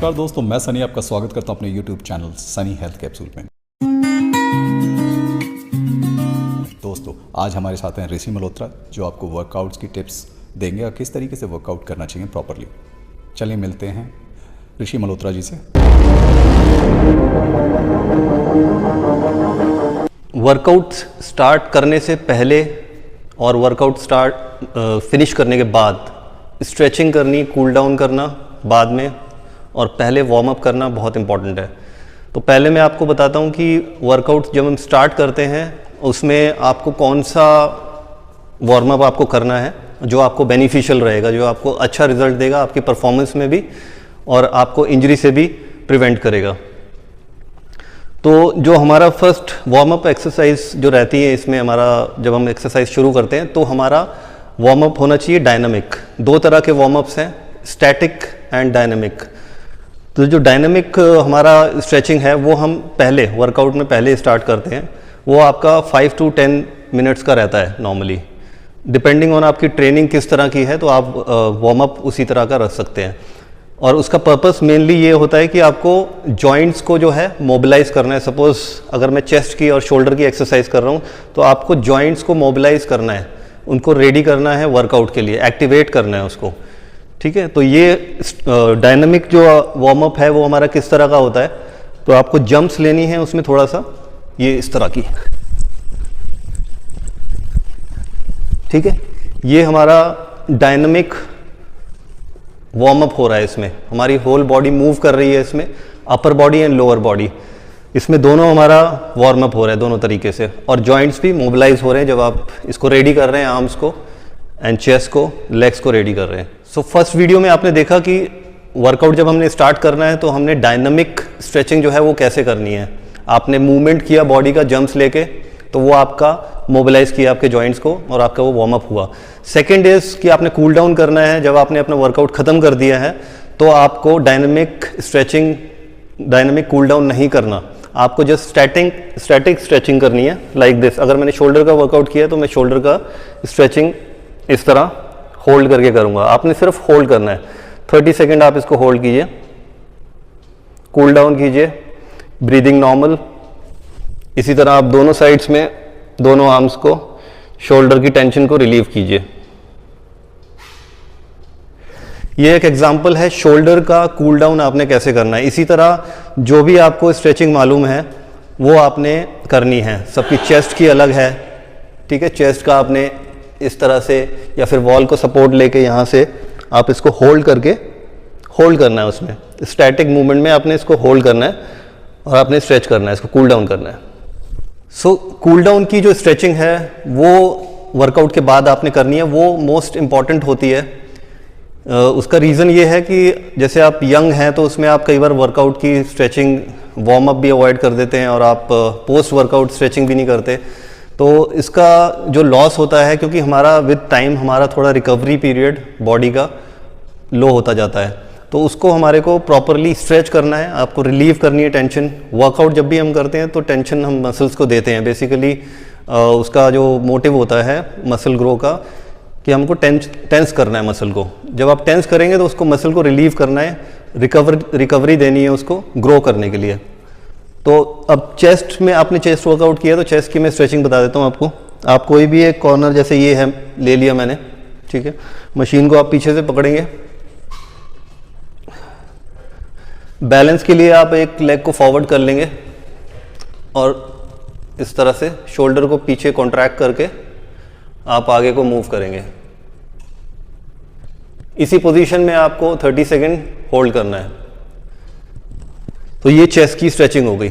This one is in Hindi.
नमस्कार दोस्तों, मैं सनी आपका स्वागत करता हूं अपने YouTube channel Sunny health capsule में। दोस्तों आज हमारे साथ हैं ऋषि मल्होत्रा, जो आपको वर्कआउट्स की टिप्स देंगे और किस तरीके से वर्कआउट करना चाहिए प्रॉपरली। चलिए मिलते हैं ऋषि मल्होत्रा जी से। वर्कआउट स्टार्ट करने से पहले और वर्कआउट फिनिश करने के बाद स्ट्रेचिंग करनी, कूल डाउन करना बाद में, और पहले वार्म अप करना बहुत इंपॉर्टेंट है। तो पहले मैं आपको बताता हूँ कि वर्कआउट जब हम स्टार्ट करते हैं उसमें आपको कौन सा वार्म अप आपको करना है जो आपको बेनिफिशियल रहेगा, जो आपको अच्छा रिजल्ट देगा आपकी परफॉर्मेंस में भी और आपको इंजरी से भी प्रिवेंट करेगा। तो जो हमारा फर्स्ट वार्म अप एक्सरसाइज जो रहती है, इसमें हमारा जब हम एक्सरसाइज शुरू करते हैं तो हमारा वार्म अप होना चाहिए डायनामिक। दो तरह के वार्म अप्स हैं, स्टैटिक एंड डायनामिक। तो जो डायनामिक हमारा स्ट्रेचिंग है वो हम पहले वर्कआउट में पहले स्टार्ट करते हैं। वो आपका 5 to 10 मिनट्स का रहता है नॉर्मली, डिपेंडिंग ऑन आपकी ट्रेनिंग किस तरह की है तो आप वार्म अप उसी तरह का रख सकते हैं। और उसका पर्पस मेनली ये होता है कि आपको जॉइंट्स को जो है मोबिलाइज करना है। सपोज अगर मैं चेस्ट की और शोल्डर की एक्सरसाइज कर रहा हूँ तो आपको जॉइंट्स को मोबिलाइज करना है, उनको रेडी करना है वर्कआउट के लिए, एक्टिवेट करना है उसको। ठीक है, तो ये डायनामिक जो वार्म अप है वो हमारा किस तरह का होता है, तो आपको जंप्स लेनी है उसमें थोड़ा सा ये इस तरह की। ठीक है, ये हमारा डायनामिक वार्म अप हो रहा है। इसमें हमारी होल बॉडी मूव कर रही है, इसमें upper body and lower body, इसमें दोनों हमारा वार्म अप हो रहा है दोनों तरीके से। और जॉइंट्स भी मोबिलाइज हो रहे हैं जब आप इसको रेडी कर रहे हैं, आर्म्स को एंड चेस्ट को, लेग्स को रेडी कर रहे हैं। सो फर्स्ट वीडियो में आपने देखा कि वर्कआउट जब हमने स्टार्ट करना है तो हमने डायनामिक स्ट्रेचिंग जो है वो कैसे करनी है। आपने मूवमेंट किया बॉडी का जंप्स लेके, तो वो आपका मोबिलाइज किया आपके जॉइंट्स को और आपका वो वार्म अप हुआ। सेकेंड इज कि आपने कूल डाउन करना है। जब आपने अपना वर्कआउट खत्म कर दिया है तो आपको dynamic stretching, dynamic cool down नहीं करना, आपको जस्ट स्टैटिक स्ट्रेचिंग करनी है, लाइक दिस। अगर मैंने शोल्डर का वर्कआउट किया तो मैं शोल्डर का स्ट्रेचिंग इस तरह होल्ड करके करूंगा। आपने सिर्फ होल्ड करना है, 30 सेकेंड आप इसको होल्ड कीजिए, कूल डाउन कीजिए, ब्रीदिंग नॉर्मल। इसी तरह आप दोनों साइड्स में दोनों आर्म्स को, शोल्डर की टेंशन को रिलीव कीजिए। ये एक एग्जांपल है शोल्डर का कूल डाउन आपने कैसे करना है। इसी तरह जो भी आपको स्ट्रेचिंग मालूम है वो आपने करनी है। सबकी चेस्ट की अलग है, ठीक है। चेस्ट का आपने इस तरह से या फिर वॉल को सपोर्ट लेके यहाँ से आप इसको होल्ड करके होल्ड करना है। उसमें स्टैटिक मूवमेंट में आपने इसको होल्ड करना है और आपने स्ट्रेच करना है, इसको कूल डाउन करना है। सो कूल डाउन की जो स्ट्रेचिंग है वो वर्कआउट के बाद आपने करनी है, वो मोस्ट इम्पॉर्टेंट होती है। उसका रीज़न ये है कि जैसे आप यंग हैं तो उसमें आप कई बार वर्कआउट की स्ट्रेचिंग, वार्म अप भी अवॉइड कर देते हैं और आप पोस्ट वर्कआउट स्ट्रेचिंग भी नहीं करते। तो इसका जो लॉस होता है, क्योंकि हमारा विद टाइम हमारा थोड़ा रिकवरी पीरियड बॉडी का लो होता जाता है, तो उसको हमारे को प्रॉपरली स्ट्रेच करना है, आपको रिलीव करनी है टेंशन। वर्कआउट जब भी हम करते हैं तो टेंशन हम मसल्स को देते हैं। बेसिकली उसका जो मोटिव होता है मसल ग्रो का, कि हमको टेंस करना है मसल को। जब आप टेंस करेंगे तो उसको मसल को रिलीव करना है, रिकवरी देनी है उसको ग्रो करने के लिए। तो अब चेस्ट में आपने चेस्ट वर्कआउट किया तो चेस्ट की मैं स्ट्रेचिंग बता देता हूँ आपको। आप कोई भी एक कॉर्नर, जैसे ये है, ले लिया मैंने, ठीक है। मशीन को आप पीछे से पकड़ेंगे, बैलेंस के लिए आप एक लेग को फॉरवर्ड कर लेंगे और इस तरह से शोल्डर को पीछे कॉन्ट्रैक्ट करके आप आगे को मूव करेंगे। इसी पोजीशन में आपको 30 सेकेंड होल्ड करना है। तो ये चेस्ट की स्ट्रेचिंग हो गई।